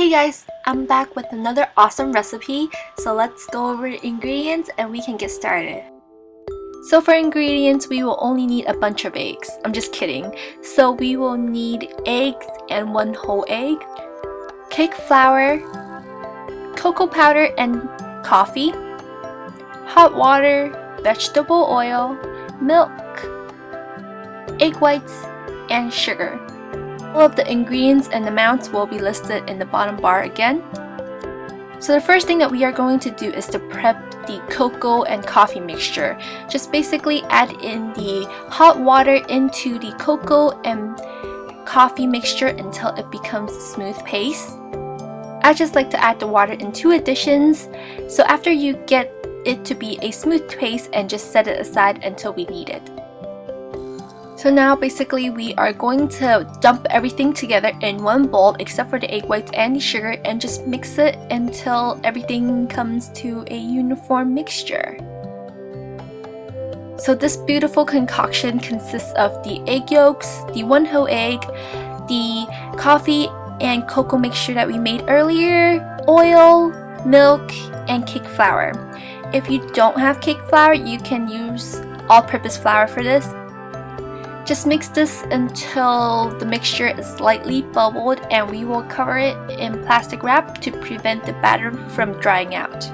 Hey guys, I'm back with another awesome recipe, so let's go over the ingredients and we can get started. So for ingredients, we will only need a bunch of eggs. I'm just kidding. So we will need eggs and 1 whole egg, cake flour, cocoa powder and coffee, hot water, vegetable oil, milk, egg whites, and sugar. All of the ingredients and amounts will be listed in the bottom bar again. So the first thing that we are going to do is to prep the cocoa and coffee mixture. Just basically add in the hot water into the cocoa and coffee mixture until it becomes a smooth paste. I just like to add the water in 2 additions. So after you get it to be a smooth paste, and just set it aside until we need it. So now basically we are going to dump everything together in 1 bowl except for the egg whites and the sugar, and just mix it until everything comes to a uniform mixture. So this beautiful concoction consists of the egg yolks, the 1 whole egg, the coffee and cocoa mixture that we made earlier, oil, milk, and cake flour. If you don't have cake flour, you can use all-purpose flour for this. Just mix this until the mixture is slightly bubbled, and we will cover it in plastic wrap to prevent the batter from drying out.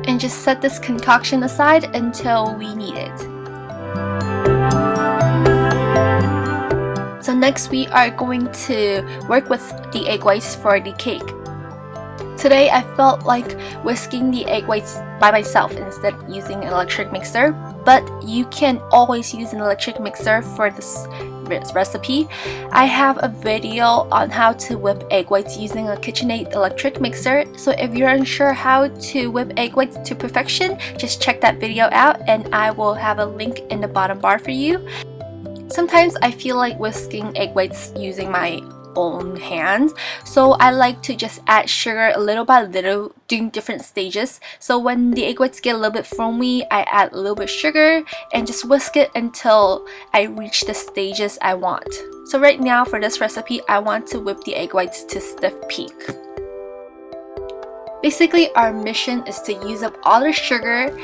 And just set this concoction aside until we need it. So next we are going to work with the egg whites for the cake. Today I felt like whisking the egg whites by myself instead of using an electric mixer, but you can always use an electric mixer for this recipe. I have a video on how to whip egg whites using a KitchenAid electric mixer, so if you're unsure how to whip egg whites to perfection, just check that video out and I will have a link in the bottom bar for you. Sometimes I feel like whisking egg whites using my own hands, so I like to just add sugar little by little doing different stages. So when the egg whites get a little bit foamy, I add a little bit of sugar and just whisk it until I reach the stages I want. So right now for this recipe, I want to whip the egg whites to stiff peak. Basically our mission is to use up all the sugar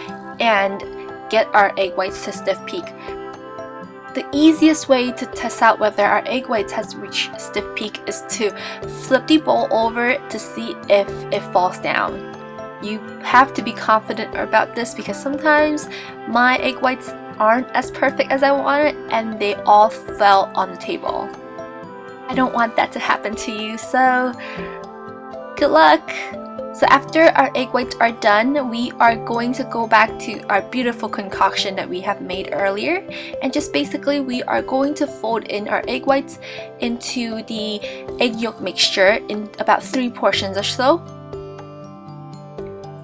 and get our egg whites to stiff peak. The easiest way to test out whether our egg whites has reached stiff peak is to flip the bowl over to see if it falls down. You have to be confident about this because sometimes my egg whites aren't as perfect as I wanted and they all fell on the table. I don't want that to happen to you, so good luck! So after our egg whites are done, we are going to go back to our beautiful concoction that we have made earlier, and just basically we are going to fold in our egg whites into the egg yolk mixture in about 3 portions or so.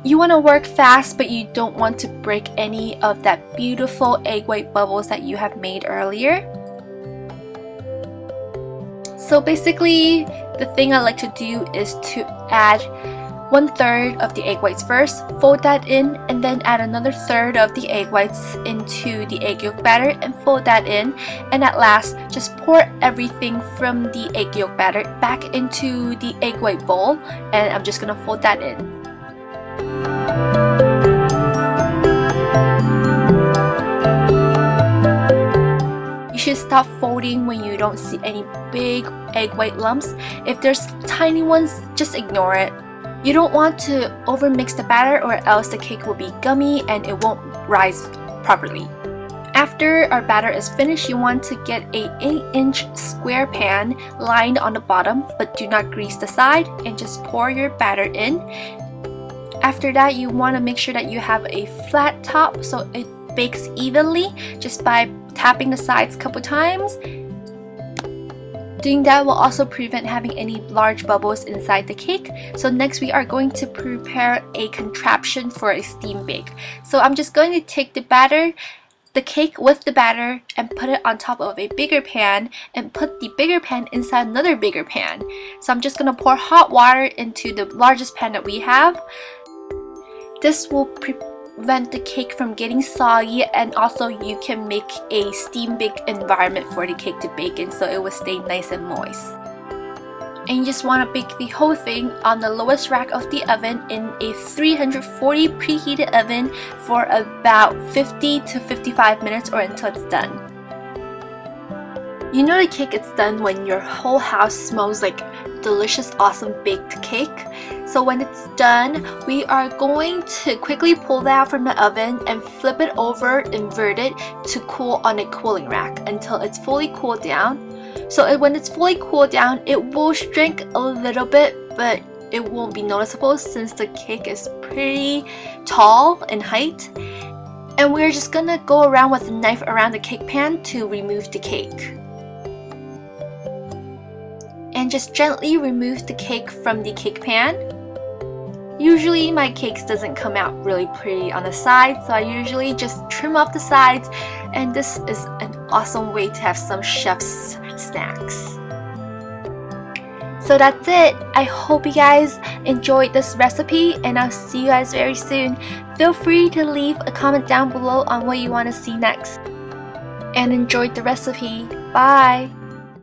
You want to work fast, but you don't want to break any of that beautiful egg white bubbles that you have made earlier. So basically the thing I like to do is to add 1/3 of the egg whites first, fold that in, and then add another 1/3 of the egg whites into the egg yolk batter and fold that in, and at last just pour everything from the egg yolk batter back into the egg white bowl, and I'm just gonna fold that in. You should stop folding when you don't see any big egg white lumps. If there's tiny ones, just ignore it. You don't want to overmix the batter or else the cake will be gummy and it won't rise properly. After our batter is finished, you want to get a 8-inch square pan lined on the bottom, but do not grease the side, and just pour your batter in. After that, you want to make sure that you have a flat top so it bakes evenly just by tapping the sides a couple times. Doing that will also prevent having any large bubbles inside the cake. So next we are going to prepare a contraption for a steam bake. So I'm just going to take the batter, the cake with the batter, and put it on top of a bigger pan and put the bigger pan inside another bigger pan. So I'm just going to pour hot water into the largest pan that we have. This will prevent the cake from getting soggy, and also you can make a steam bake environment for the cake to bake in so it will stay nice and moist. And you just want to bake the whole thing on the lowest rack of the oven in a 340 preheated oven for about 50 to 55 minutes or until it's done. You know the cake is done when your whole house smells like delicious, awesome baked cake. So when it's done, we are going to quickly pull that out from the oven and flip it over, invert it to cool on a cooling rack until it's fully cooled down. So when it's fully cooled down, it will shrink a little bit, but it won't be noticeable since the cake is pretty tall in height. And we're just gonna go around with a knife around the cake pan to remove the cake. And just gently remove the cake from the cake pan. Usually my cakes doesn't come out really pretty on the sides, so I usually just trim off the sides, and this is an awesome way to have some chef's snacks. So that's it. I hope you guys enjoyed this recipe, and I'll see you guys very soon. Feel free to leave a comment down below on what you want to see next. And enjoy the recipe. Bye!